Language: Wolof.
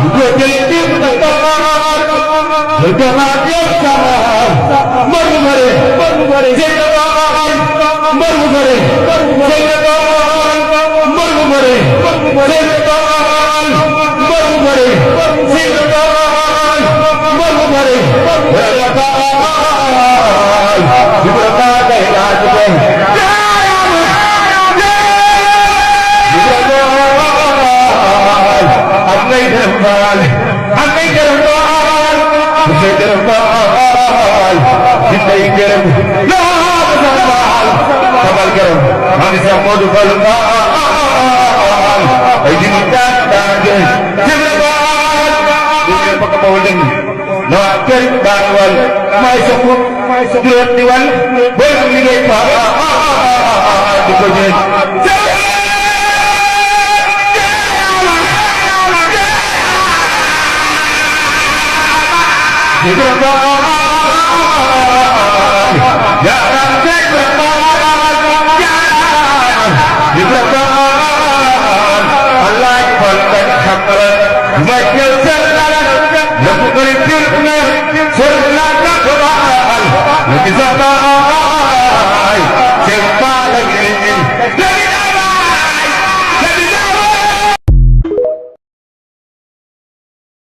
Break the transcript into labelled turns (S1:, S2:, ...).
S1: jadi diktator berjalan yang salah mari sekarang mari sekarang mari sekarang mai sokut dua diwan boleh pak dikojen Allah